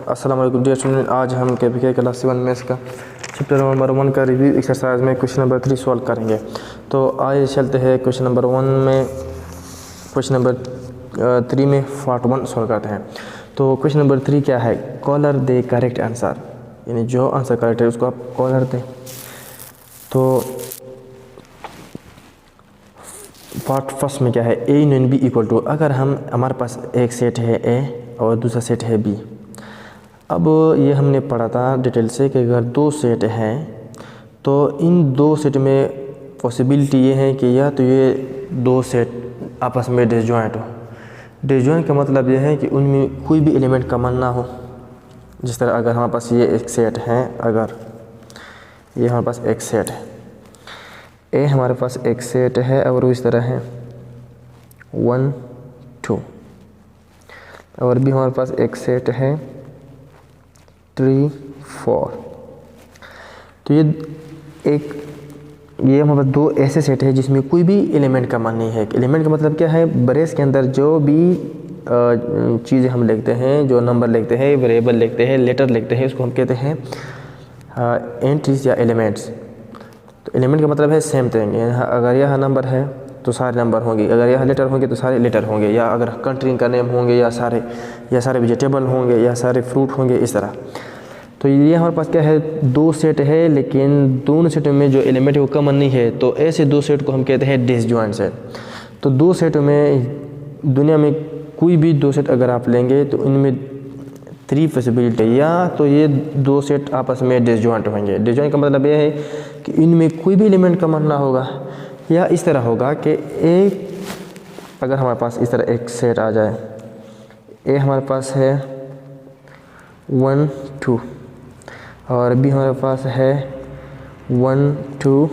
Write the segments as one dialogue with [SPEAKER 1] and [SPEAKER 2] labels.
[SPEAKER 1] अस्सलाम वालेकुम dear student. आज हम KPK क्लास 7 मैथ्स का चैप्टर नंबर 1 का रिव्यू एक्सरसाइज में क्वेश्चन नंबर 3 सॉल्व करेंगे। तो आइए चलते हैं क्वेश्चन नंबर 1 में, क्वेश्चन नंबर 3 में पार्ट 1 सॉल्व करते हैं। तो क्वेश्चन नंबर 3 क्या है? कॉलर दे करेक्ट आंसर, यानी जो आंसर करेक्ट है उसको आप कॉलर दें। तो पार्ट फर्स्ट में क्या है? A union B equal to, अगर हमारे पास एक सेट है ए और दूसरा सेट है बी। अब ये हमने पढ़ा था डिटेल से कि अगर दो सेट हैं तो इन दो सेट में पॉसिबिलिटी ये है कि या तो ये दो सेट आपस में डिसजॉइंट हो। डिसजॉइंट का मतलब ये है कि उनमें कोई भी एलिमेंट कॉमन ना हो। जिस तरह अगर हमारे पास ये एक सेट है, अगर ये हमारे पास एक सेट है, ए हमारे पास एक सेट है और वो इस तरह है 1 2, और भी हमारे पास एक सेट है 3 4। तो ये हमारे पास दो ऐसे सेट है जिसमें कोई भी एलिमेंट कॉमन नहीं है। एलिमेंट का मतलब क्या है? ब्रेस के अंदर जो भी चीज़ें हम लिखते हैं, जो नंबर लिखते हैं, वेरिएबल लिखते हैं, लेटर लिखते हैं, उसको हम कहते हैं एंट्रीज या एलिमेंट्स। तो एलिमेंट का मतलब है सेम थिंग। अगर यह नंबर है तो सारे नंबर होंगे, अगर यह लेटर होंगे तो सारे लेटर होंगे, या अगर कंट्री का नेम होंगे या सारे वेजिटेबल होंगे या सारे फ्रूट होंगे, इस तरह। तो ये हमारे पास क्या है? दो सेट है, लेकिन दोनों सेट में जो एलिमेंट है वो कॉमन नहीं है। तो ऐसे दो सेट को हम कहते हैं डिसजॉइंट सेट। तो दो सेट में दुनिया में कोई भी दो सेट अगर आप लेंगे तो इनमें 3 पॉसिबिलिटी है। या तो ये दो सेट आपस में डिसजॉइंट होंगे। डिसजॉइंट का मतलब ये है कि इनमें कोई भी एलिमेंट कॉमन ना होगा, या इस तरह होगा कि अगर हमारे पास इस तरह एक सेट आ जाए, ए हमारे पास है 1 2 और बी हमारे पास है 1 2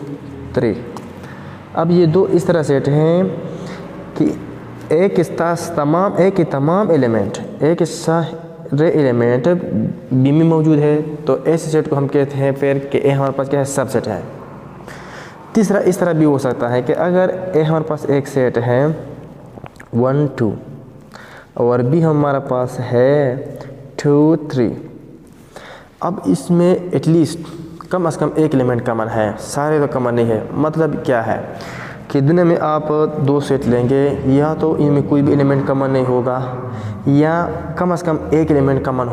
[SPEAKER 1] 3। अब ये दो इस तरह सेट हैं कि ए के तमाम एलिमेंट, ए के सारे एलिमेंट बी में मौजूद है। तो ऐसे सेट को हम कहते हैं फिर कि ए हमारे पास क्या है? सबसेट है। तीसरा इस तरह भी हो सकता है कि अगर ए हमारे पास एक सेट है 1 2 और बी हमारे पास है 2 3। अब इसमें एटलीस्ट कम से कम एक एलिमेंट कॉमन है, सारे तो कॉमन नहीं है। मतलब क्या है कि दुनिया में आप दो सेट लेंगे, या तो इनमें कोई भी एलिमेंट कॉमन नहीं होगा, या कम से कम एक एलिमेंट कॉमन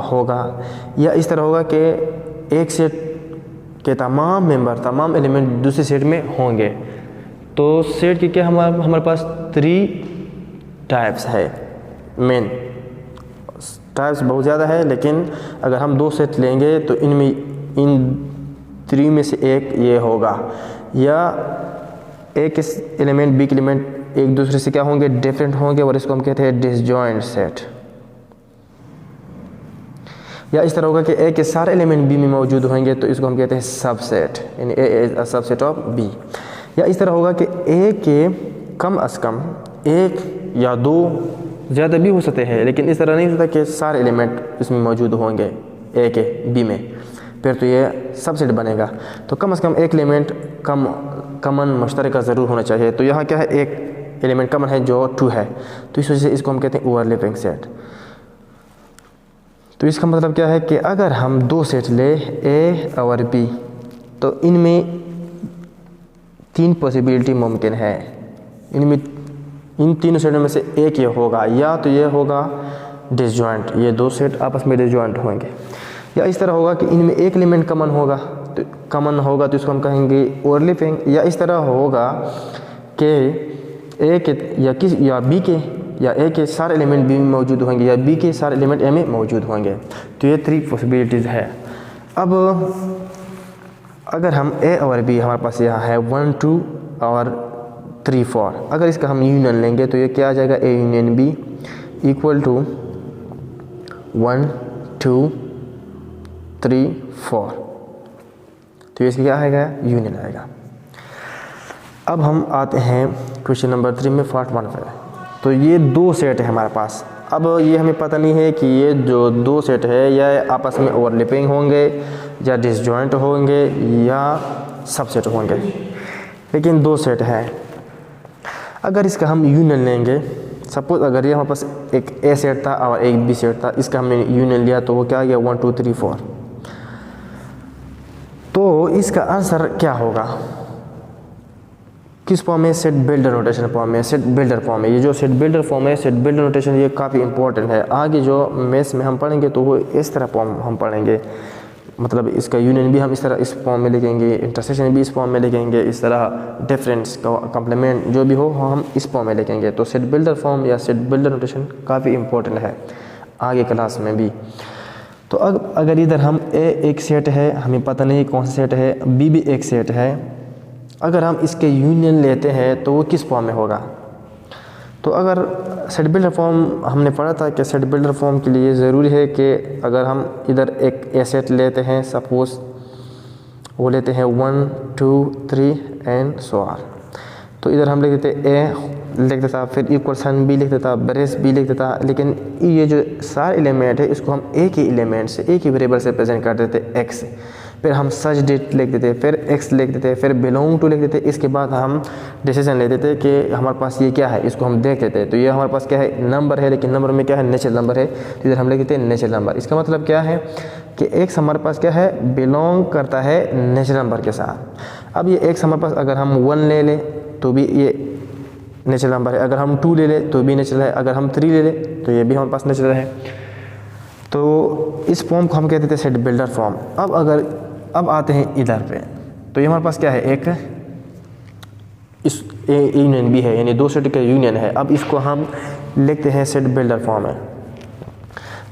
[SPEAKER 1] होगा, या इस तरह होगा कि एक सेट के तमाम एलिमेंट दूसरे सेट में होंगे। तो सेट के क्या हमारे पास 3 टाइप्स है। मेन टाइप्स बहुत ज़्यादा है, लेकिन अगर हम दो सेट लेंगे तो इन 3 में से एक ये होगा, या एक एलिमेंट बी के एलिमेंट एक दूसरे से क्या होंगे? डिफरेंट होंगे, और इसको हम कहते हैं डिसजॉइंट सेट। या इस तरह होगा कि ए के सारे एलिमेंट बी में मौजूद होंगे, तो इसको हम कहते हैं सबसेट, यानी A is a subset of B. या इस तरह होगा कि ए के कम से कम एक या दो, ज़्यादा भी हो सकते हैं, लेकिन इस तरह नहीं होता कि सारे एलिमेंट इसमें मौजूद होंगे ए के बी में, फिर तो ये सबसेट बनेगा। तो कम से कम एक एलिमेंट कॉमन मुश्तरका ज़रूर होना चाहिए। तो यहाँ क्या है? एक एलिमेंट कॉमन है जो 2 है, तो इस वजह से इसको हम कहते हैं ओवरलैपिंग सेट। तो इसका मतलब क्या है कि अगर हम दो सेट ले ए और बी, तो इनमें 3 पॉसिबिलिटी मुमकिन है। इन तीनों सेटों में से एक ये होगा, या तो ये होगा डिसजॉइंट, ये दो सेट आपस में डिसजॉइंट होंगे, या इस तरह होगा कि इनमें एक एलिमेंट कॉमन होगा, तो इसको हम कहेंगे ओवरलैपिंग। या इस तरह होगा कि ए के या बी के या ए के सारे एलिमेंट बी में मौजूद होंगे, या बी के सारे एलिमेंट ए में मौजूद होंगे। तो ये 3 पॉसिबिलिटीज़ है। अब अगर हम ए और बी हमारे पास यहाँ है 1 2 और 3 4, अगर इसका हम यूनियन लेंगे तो ये क्या आ जाएगा? A union B equal to 1 2 3 4। तो इसका क्या आएगा? यूनियन आएगा। अब हम आते हैं क्वेश्चन नंबर 3 में, पार्ट 1 पे। तो ये दो सेट है हमारे पास। अब ये हमें पता नहीं है कि ये जो दो सेट है या आपस में ओवरलैपिंग होंगे, या डिसजॉइंट होंगे, या सबसेट होंगे, लेकिन दो सेट है। अगर इसका हम यूनियन लेंगे सपोज अगर ये हमारे पास एक ए सेट था और एक बी सेट था, इसका हमने यूनियन लिया तो वो क्या आ गया 1 2 3 4। तो इसका आंसर क्या होगा, किस फॉर्म में, सेट बिल्डर नोटेशन फॉर्म में, सेट बिल्डर फॉर्म में। ये जो सेट बिल्डर फॉर्म है, सेट बिल्डर नोटेशन, ये काफ़ी इंपॉर्टेंट है। आगे जो मैथ्स में हम पढ़ेंगे तो वो इस तरह फॉर्म हम पढ़ेंगे, मतलब इसका यूनियन भी हम इस तरह इस फॉर्म में लिखेंगे, इंटरसेक्शन भी इस फॉर्म में लिखेंगे, इस तरह डिफरेंस का कॉम्प्लीमेंट जो भी हो हम इस फॉर्म में लिखेंगे। तो सेट बिल्डर फॉर्म या सेट बिल्डर नोटेशन काफ़ी इंपॉर्टेंट है आगे क्लास में भी। तो अब अगर इधर हम ए एक सेट है, हमें पता नहीं कौन सा सेट है, बी भी एक सेट है, अगर हम इसके यूनियन लेते हैं तो वो किस फॉर्म में होगा। तो अगर सेट बिल्डर फॉर्म हमने पढ़ा था कि सेट बिल्डर फॉर्म के लिए ज़रूरी है कि अगर हम इधर एक ए सेट लेते हैं, सपोज वो लेते हैं 1 2 3 एंड सो ऑन, तो इधर हम लिख देते ए लिख देता, फिर इक्वल साइन बी लिख देता, ब्रेस बी लिख देता, लेकिन ये जो सारे एलिमेंट है इसको हम एक ही एलिमेंट से, एक ही वेरिएबल से प्रेजेंट कर देते एक्स, फिर हम सच डेट लिख देते, फिर एक्स लिख देते, फिर बिलोंग टू लिख देते। इसके बाद हम डिसीजन ले देते कि हमारे पास ये क्या है, इसको हम देख लेते हैं। तो ये हमारे पास क्या है, नंबर है, लेकिन नंबर में क्या है, नेचुरल नंबर है, तो इधर हम लिख देते हैं नेचुरल नंबर। इसका मतलब क्या है कि एक्स हमारे पास क्या है, बिलोंग करता है नेचुरल नंबर के साथ। अब ये एक्स हमारे पास अगर हम 1 ले लें तो भी ये नेचुरल नंबर है, अगर हम 2 ले लें तो भी नेचुरल है, अगर हम 3 ले लें तो ये भी हमारे पास नेचुरल है। तो इस फॉर्म को हम कहते थे सेट बिल्डर फॉर्म। अब आते हैं इधर पे, तो ये हमारे पास क्या है, एक इस यूनियन भी है, यानी दो सेट का यूनियन है। अब इसको हम लिखते हैं सेट बिल्डर फॉर्म है।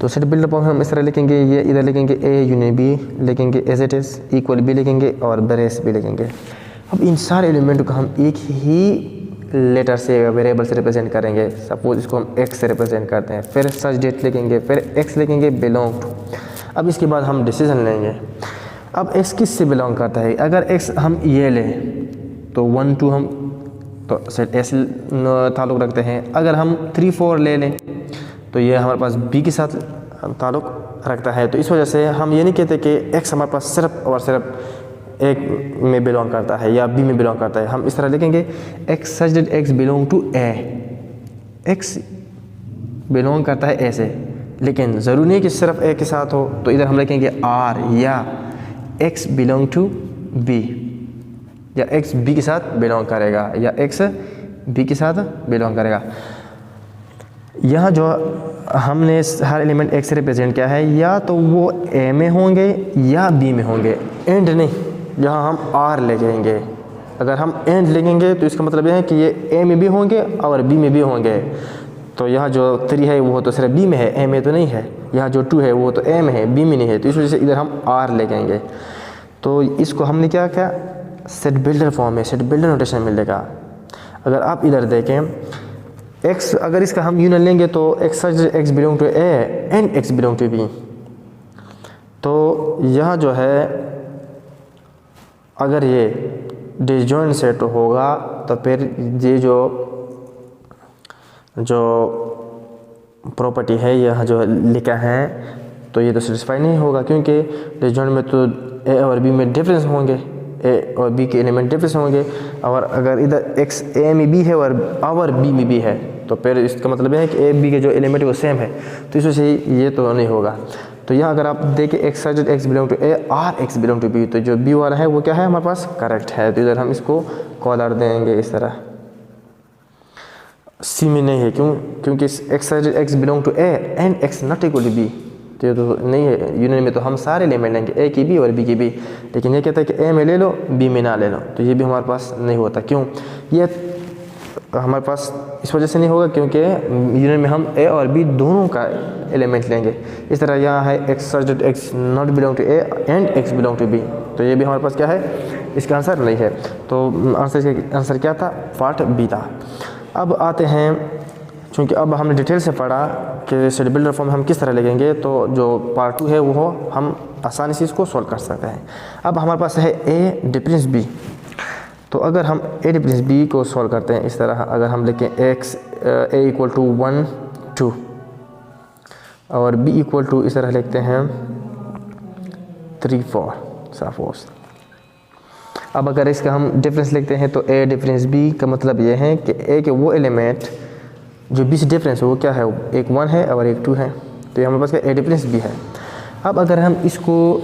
[SPEAKER 1] तो सेट बिल्डर फॉर्म हम इस तरह लिखेंगे, ये इधर लिखेंगे ए यूनियन बी लिखेंगे, as it is equal B लिखेंगे और ब्रेस भी लिखेंगे। अब इन सारे एलिमेंट को हम एक ही लेटर से वेरिएबल से रिप्रेजेंट करेंगे। सपोज इसको हम एक्स से रिप्रेजेंट करते हैं, फिर सच डेट लिखेंगे, फिर एक्स लिखेंगे बिलोंग टू। अब इसके बाद हम डिसीजन लेंगे, अब एक्स किस से बिलोंग करता है। अगर एक्स हम ये लें तो 1 2 हम तो सेट एस ताल्लुक़ रखते हैं। अगर हम 3 4 ले लें तो ये हमारे पास बी के साथ ताल्लुक़ रखता है। तो इस वजह से हम ये नहीं कहते कि एक्स हमारे पास सिर्फ और सिर्फ एक में बिलोंग करता है या बी में बिलोंग करता है। हम इस तरह लिखेंगे x such that x belong to A, x belong करता है ए से, लेकिन ज़रूरी नहीं कि सिर्फ ए के साथ हो। तो इधर हम लिखेंगे आर, या एक्स बिलोंग टू बी, या एक्स बी के साथ बिलोंग करेगा, या एक्स बी के साथ बिलोंग करेगा। यहाँ जो हमने हर एलिमेंट एक्स से रिप्रेजेंट किया है, या तो वो ए में होंगे या बी में होंगे, एंड नहीं, यहाँ हम आर लिखेंगे। अगर हम एंड लिखेंगे तो इसका मतलब यह है कि ये ए में भी होंगे और बी में भी होंगे। तो यहाँ जो 3 है वो तो सिर्फ बी में है, ए में तो नहीं है। यहाँ जो 2 है वो तो ए में है, बी में नहीं है। तो इस वजह से इधर हम आर लिखेंगे। तो इसको हमने क्या किया, सेट बिल्डर फॉर्म में, सेट बिल्डर नोटेशन मिलेगा। अगर आप इधर देखें एक्स, अगर इसका हम यूनियन लेंगे तो x such x belong to A and x belong to B. तो यहाँ जो है अगर ये डिसजॉइंट सेट होगा तो फिर ये जो प्रॉपर्टी है यहाँ जो लिखा है तो ये तो सेटिस्फाई नहीं होगा, क्योंकि डिसजॉइंट में तो ए और बी में डिफरेंस होंगे, ए और बी के एलिमेंट डिफरेंस होंगे। और अगर इधर एक्स ए में भी है और बी में भी है तो फिर इसका मतलब यह है कि ए बी के जो एलिमेंट है वो सेम है। तो इस वजह से ये तो नहीं होगा। तो यहाँ अगर आप देखें x such that x belong to A or x belong to B, तो जो बी वाला है वो क्या है हमारे पास करेक्ट है। तो इधर हम इसको कॉलर देंगे इस तरह। सी में नहीं है, क्योंकि x such that x belong to A and x not equal to B, तो ये तो नहीं है। यूनियन में तो हम सारे एलिमेंट लेंगे, ए की बी और बी की बी, लेकिन ये कहता है कि ए में ले लो बी में ना ले लो, तो ये भी हमारे पास नहीं होता। क्यों, ये हमारे पास इस वजह से नहीं होगा क्योंकि यूनियन में हम ए और बी दोनों का एलिमेंट लेंगे। इस तरह यहाँ है x such that x not belong to A and x belong to B, तो ये भी हमारे पास क्या है, इसका आंसर नहीं है। तो आंसर क्या था, पार्ट बी था। अब आते हैं, क्योंकि अब हमने डिटेल से पढ़ा कि सेट बिल्डर फॉर्म हम किस तरह लिखेंगे, तो जो पार्ट 2 है वो हम आसानी से इसको सॉल्व कर सकते हैं। अब हमारे पास है ए डिफरेंस बी, तो अगर हम ए डिफरेंस बी को सॉल्व करते हैं इस तरह, अगर हम लिखें एक्स ए इक्वल टू 1 2 और बी इक्वल टू इस तरह लिखते हैं 3 4 सपोज। अब अगर इसका हम डिफरेंस लिखते हैं तो ए डिफरेंस बी का मतलब ये है कि ए के वो एलिमेंट जो बीच डिफरेंस है वो क्या है, एक 1 है और एक 2 है, तो ये हमारे पास क्या ए डिफरेंस बी है। अब अगर हम इसको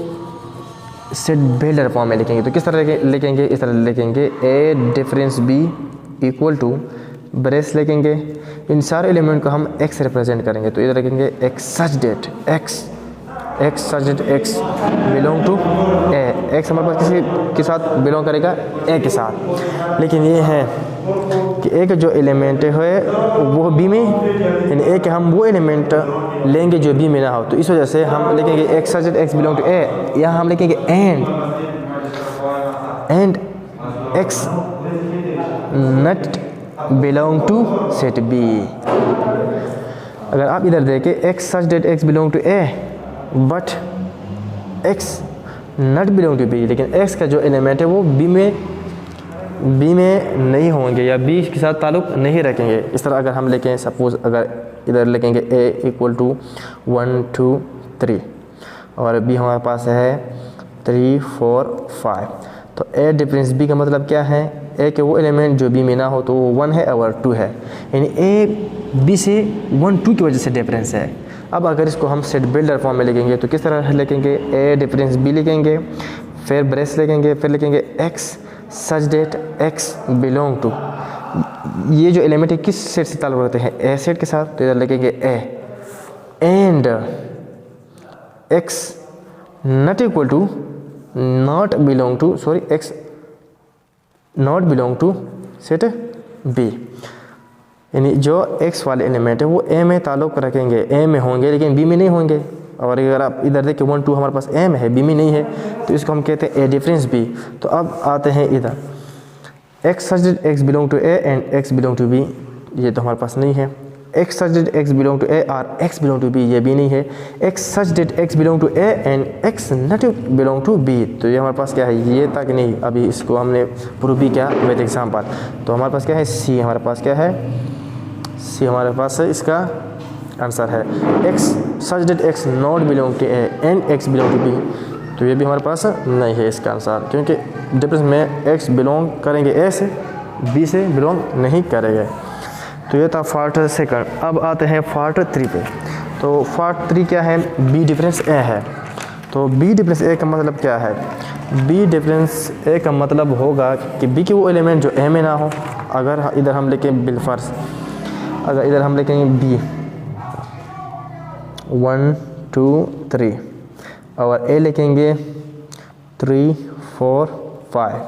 [SPEAKER 1] सेट बिल्डर फॉर्म में लिखेंगे तो किस तरह लिखेंगे, इस तरह लिखेंगे A difference B equal to brace लिखेंगे, इन सारे एलिमेंट को हम एक्स रिप्रेजेंट करेंगे, तो इधर लिखेंगे x such that x belong to A, x हमारे पास किसी के साथ बिलोंग करेगा, ए के साथ। लेकिन ये है कि ए का जो एलिमेंट है वो बी में, यानी ए के हम वो एलिमेंट लेंगे जो बी में ना हो, तो इस वजह से हम लिखेंगे x such that x belong to A, यहाँ हम लिखेंगे and x not belong to set B. अगर आप इधर देखें x such that x belong to A but x not belong to B, लेकिन एक्स का जो एलिमेंट है वो बी में नहीं होंगे या बी के साथ ताल्लुक़ नहीं रखेंगे। इस तरह अगर हम लिखें, सपोज़ अगर इधर लिखेंगे ए इक्वल टू 1 2 3 और बी हमारे पास है 3 4 5, तो ए डिफरेंस बी का मतलब क्या है, ए के वो एलिमेंट जो बी में ना हो तो वो 1 है और 2 है, यानी ए बी से 1 2 की वजह से डिफरेंस है। अब अगर इसको हम सेट बिल्डर फॉर्म में लिखेंगे तो किस तरह लिखेंगे, ए डिफरेंस बी लिखेंगे, फिर ब्रेस लिखेंगे, फिर लिखेंगे x such that x belong to, ये जो एलिमेंट है किस सेट से ताल्लुक़ रखते हैं, ए सेट के साथ, तो इधर लिखेंगे A and x not equal to not belong to x not belong to set B, यानी जो एक्स वाले एलिमेंट है वो ए में ताल्लुक़ रखेंगे, ए में होंगे लेकिन बी में नहीं होंगे। और अगर आप इधर देखिए 1 2 हमारे पास ए में है बी में नहीं है, तो इसको हम कहते हैं ए डिफरेंस बी। तो अब आते हैं इधर x such that x belong to A and x belong to B, ये तो हमारे पास नहीं है। X such that x belong to A और एक्स बिलोंग टू बी, ये भी नहीं है। X such that x belong to A and x not belong to B, तो ये हमारे पास क्या है, ये तक नहीं, अभी इसको हमने प्रूव भी किया विद एग्जाम्पल। तो हमारे पास क्या है, सी हमारे पास क्या है, सी हमारे पास है, इसका आंसर है x such that x not belong to A and x belong to B, तो ये भी हमारे पास नहीं है इसका आंसर, क्योंकि डिफरेंस में एक्स बिलोंग करेंगे ए से, बी से बिलोंग नहीं करेंगे। तो ये था पार्ट सेकंड। अब आते हैं पार्ट 3 पे। तो पार्ट 3 क्या है, बी डिफरेंस ए है। तो बी डिफरेंस ए का मतलब क्या है, बी डिफरेंस ए का मतलब होगा कि बी के वो एलिमेंट जो ए में ना हो। अगर इधर हम लिखें बिलफर्स, अगर इधर हम लिखेंगे बी 1 2 3 और ए लिखेंगे 3 4 5।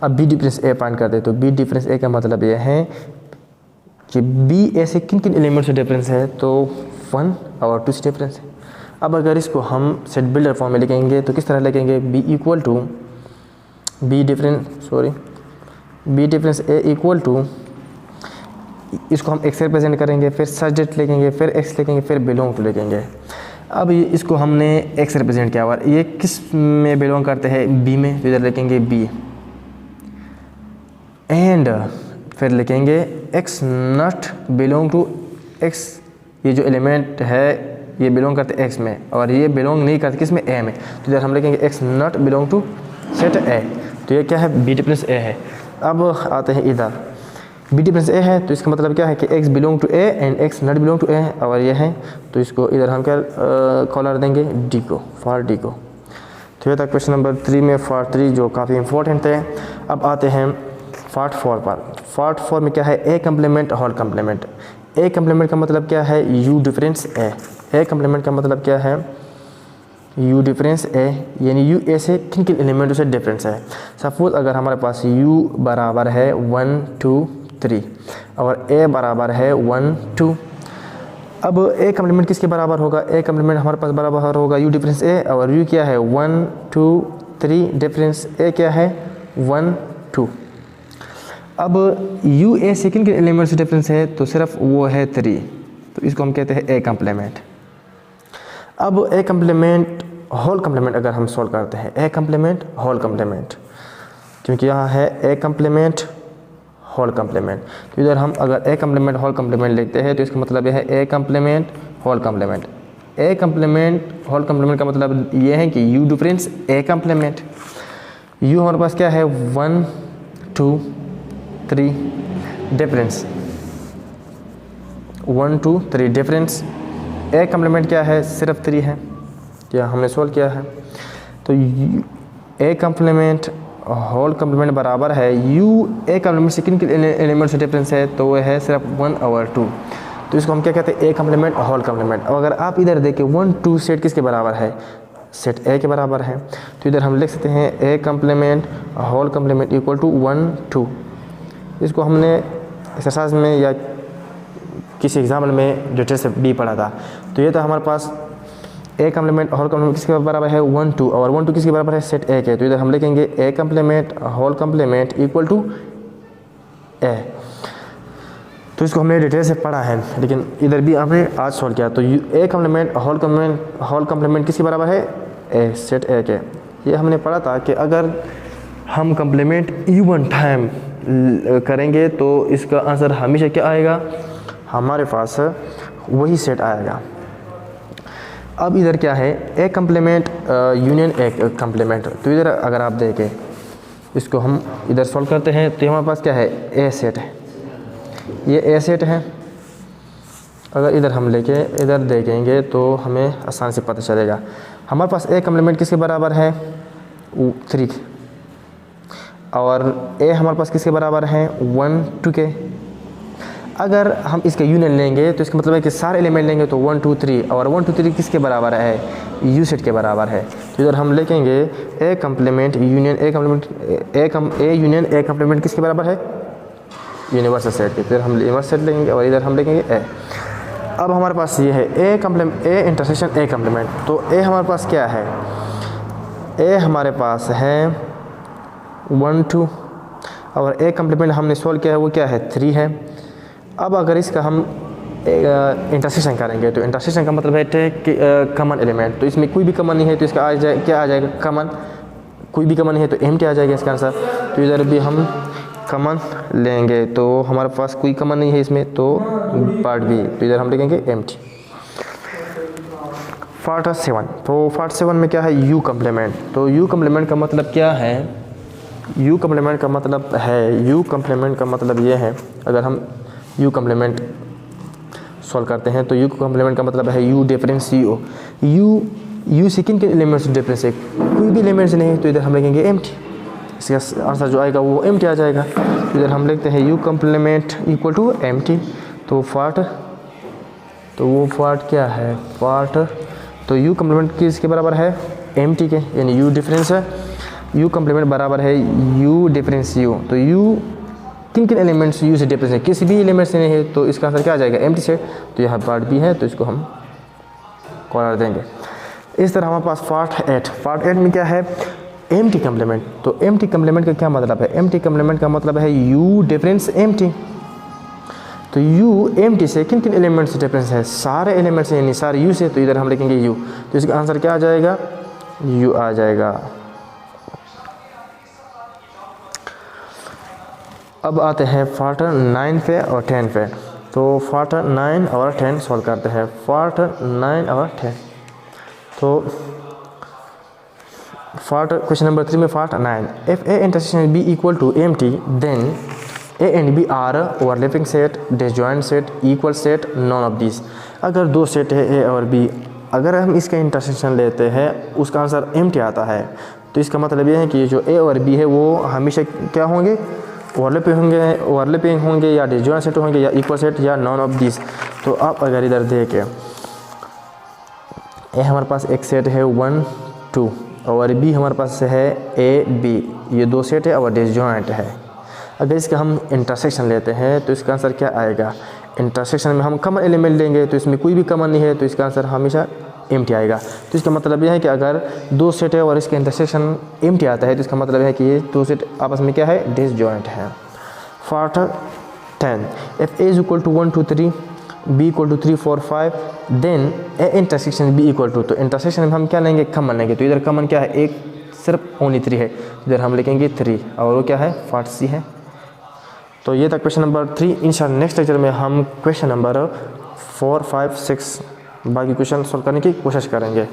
[SPEAKER 1] अब बी डिफरेंस ए फाइंड करते हैं, तो बी डिफरेंस ए का मतलब ये है कि बी ए से किन किन एलिमेंट से डिफरेंस है, तो 1 और 2 से डिफरेंस है। अब अगर इसको हम सेट बिल्डर फॉर्म में लिखेंगे तो किस तरह लिखेंगे, B equal to B difference A equal to, इसको हम एक्स रिप्रेजेंट करेंगे, फिर सच डेट लिखेंगे, फिर एक्स लिखेंगे, फिर बिलोंग टू लिखेंगे। अब इसको हमने एक्स रिप्रेजेंट किया हुआ, ये किस में बिलोंग करते हैं, बी में, तो इधर लिखेंगे बी एंड फिर लिखेंगे x not belong to x, ये जो एलिमेंट है ये बिलोंग करते एक्स में और ये बिलोंग नहीं करते किस में, ए में, तो इधर हम लिखेंगे x not belong to set A, तो ये क्या है, बी डिफरेंस ए है। अब आते हैं इधर, बी डिफरेंस ए है तो इसका मतलब क्या है कि x belong to A and x not belong to A, और ये है तो इसको इधर हम क्या कॉलर देंगे, डी को, फॉर डी को। तो ये था क्वेश्चन नंबर 3 में पार्ट 3 जो काफ़ी इंपॉर्टेंट है। अब आते हैं पार्ट 4 पर। पार्ट 4 में क्या है, A complement whole complement. A complement का मतलब क्या है, U difference A. A complement का मतलब क्या है, यू डिफरेंस ए, यानी यू ए से किन किन एलिमेंटों से डिफरेंस है। सपोज अगर हमारे पास यू बराबर है 1 2 3 और ए बराबर है 1 2, अब ए कम्प्लीमेंट किसके बराबर होगा, ए कम्प्लीमेंट हमारे पास बराबर होगा यू डिफरेंस ए, और यू क्या है 1 2 3, डिफरेंस ए क्या है 1 2। अब यू ए से किन किन एलिमेंट से डिफरेंस है, तो सिर्फ वो है 3, तो इसको हम कहते हैं ए कम्प्लीमेंट। अब ए कम्प्लीमेंट होल कम्प्लीमेंट अगर हम सॉल्व करते हैं, ए कम्प्लीमेंट होल कम्प्लीमेंट, क्योंकि यहाँ है ए कम्प्लीमेंट होल कम्प्लीमेंट, तो इधर हम अगर ए कम्प्लीमेंट होल कम्प्लीमेंट लिखते हैं तो इसका मतलब यह है A complement whole complement. A complement whole complement का मतलब ये है कि U difference A complement. U हमारे पास क्या है 1 2 3, डिफरेंस 1 2 3 डिफरेंस ए कम्प्लीमेंट क्या है, सिर्फ 3 है, क्या हमने सोल्व किया है। तो ए कम्प्लीमेंट होल कम्प्लीमेंट बराबर है यू ए कम्प्लीमेंट से किन एलिमेंट से डिफरेंस है, तो वो है सिर्फ 1 और 2। तो इसको हम क्या कहते हैं, ए कम्प्लीमेंट होल कम्प्लीमेंट। और अगर आप इधर देखें 1 2 सेट किसके बराबर है, सेट ए के बराबर है। तो इधर हम लिख सकते हैं A complement whole complement equal to 1 2। इसको हमने एक्सरसाइज में या किसी एग्जाम्पल में डिटेल से भी पढ़ा था। तो ये तो हमारे पास ए कम्प्लीमेंट होल कम्प्लीमेंट किसके बराबर है, 1 2, और 1 2 किसके बराबर है, सेट ए के। तो इधर हम लिखेंगे A complement whole complement equal to A. तो इसको हमने डिटेल से पढ़ा है, लेकिन इधर भी हमने आज सॉल्व किया। तो ए कम्प्लीमेंट होल कम्प्लीमेंट किसके बराबर है, ए, सेट ए के। ये हमने पढ़ा था कि अगर हम कम्प्लीमेंट इवन टाइम करेंगे तो इसका आंसर हमेशा क्या आएगा, हमारे पास वही सेट आएगा। अब इधर क्या है, A complement union A complement. तो इधर अगर आप देखें इसको हम इधर सॉल्व करते हैं तो हमारे पास क्या है, ए सेट है, ये ए सेट है। अगर इधर हम लेके इधर देखेंगे तो हमें आसान से पता चलेगा। हमारे पास ए कम्प्लीमेंट किसके बराबर है, 3, और ए हमारे पास किसके बराबर है, 1 2 के। अगर हम इसके यूनियन लेंगे तो इसका मतलब है कि सारे एलिमेंट लेंगे तो 1 2 3, और 1 2 3 किसके बराबर है, यू सेट के बराबर है। तो इधर हम लिखेंगे A complement union A complement A union A complement किसके बराबर है, यूनिवर्सल सेट के। फिर हम इनवर्स सेट लेंगे और इधर हम लिखेंगे ए। अब हमारे पास ये है A complement A intersection A complement. तो ए हमारे पास क्या है, ए हमारे पास है 1 2, और ए कम्प्लीमेंट हमने सोल्व किया है वो क्या है, 3 है। अब अगर इसका हम इंटरसेक्शन करेंगे तो इंटरसेक्शन का मतलब है कॉमन एलिमेंट। तो इसमें कोई भी कॉमन नहीं है तो इसका क्या आ जाएगा, कॉमन। कोई भी कॉमन नहीं है तो एम्प्टी आ जाएगा इसका आंसर। तो इधर भी हम कॉमन लेंगे तो हमारे पास कोई कॉमन नहीं है इसमें, तो पार्ट बी। तो इधर हम लिखेंगे एम्प्टी। पार्ट 7। तो पार्ट 7 में क्या है, यू कम्प्लीमेंट। तो यू कम्प्लीमेंट का मतलब क्या है, यू कम्प्लीमेंट का मतलब है, यू कम्प्लीमेंट का मतलब ये है, अगर हम यू कम्प्लीमेंट सॉल्व करते हैं तो यू कम्प्लीमेंट का मतलब है यू डिफरेंस यू से किन के एलिमेंट्स डिफरेंस है, कोई भी एलिमेंट्स नहीं है तो इधर हम लिखेंगे एम्प्टी। इसका आंसर जो आएगा वो एम्प्टी आ जाएगा। तो इधर हम लिखते हैं U complement equal to empty. तो वो पार्ट क्या है, पार्ट, तो यू कम्प्लीमेंट किसके बराबर है, एम्प्टी के, यानी यू डिफरेंस है, यू कम्प्लीमेंट बराबर है यू डिफरेंस यू। तो यू किन किन एलिमेंट्स यू से डिफरेंस है, किसी भी एलिमेंट से नहीं है तो इसका आंसर क्या आ जाएगा, एम्प्टी से। तो यहाँ पार्ट बी है तो इसको हम कॉर्नर देंगे। इस तरह हमारे पास पार्ट 8 में क्या है, एम्प्टी कम्प्लीमेंट। तो एम्प्टी कम्प्लीमेंट का क्या मतलब है, एम्प्टी कम्प्लीमेंट का मतलब है यू डिफरेंस एम्प्टी। तो यू एम्प्टी से किन किन एलिमेंट्स से डिफरेंस है, सारे एलिमेंट्स यानी सारे यू से। तो इधर हम लिखेंगे यू। तो इसका आंसर क्या आ जाएगा, यू आ जाएगा। अब आते हैं पार्ट 9 पे और 10 पे। तो पार्ट 9 और 10 सॉल्व करते हैं। पार्ट 9 और 10, तो पार्ट क्वेश्चन नंबर 3 में part 9, if A intersection B equal to empty then A and B are overlapping set, disjoint set, equal set, none of this. अगर दो सेट है ए और बी, अगर हम इसका इंटरसेक्शन लेते हैं उसका आंसर एम्प्टी आता है। तो इसका मतलब ये है कि जो ए और बी है वो हमेशा क्या होंगे, ओवरलैपिंग होंगे या डिसजॉइंट सेट होंगे या इक्वल सेट या नॉन ऑफ दिस। तो आप अगर इधर देखें ए हमारे पास एक सेट है 1 2, और बी हमारे पास है ए बी, ये दो सेट है और डिसजॉइंट है। अगर इसका हम इंटरसेक्शन लेते हैं तो इसका आंसर क्या आएगा, इंटरसेक्शन में हम कॉमन एलिमेंट लेंगे तो इसमें कोई भी कॉमन नहीं है तो इसका आंसर हमेशा एम्प्टी आएगा। तो इसका मतलब यह है कि अगर दो सेट है और इसका इंटरसेक्शन एम्प्टी आता है तो इसका मतलब है कि ये दो सेट आपस में क्या है, डिसजॉइंट है। Part 10, if A is equal to 1 2 3, B equal to 3 4 5, then A intersection B equal to. तो इंटरसेक्शन में हम क्या लेंगे, कॉमन लेंगे। तो इधर कॉमन क्या है, एक सिर्फ ओनली 3 है, इधर हम लिखेंगे 3, और वो क्या है, पार्ट सी है। तो ये था क्वेश्चन नंबर 3। इंशाल्लाह नेक्स्ट लेक्चर में हम क्वेश्चन नंबर 4 5 6 बाकी क्वेश्चन सॉल्व करने की कोशिश करेंगे।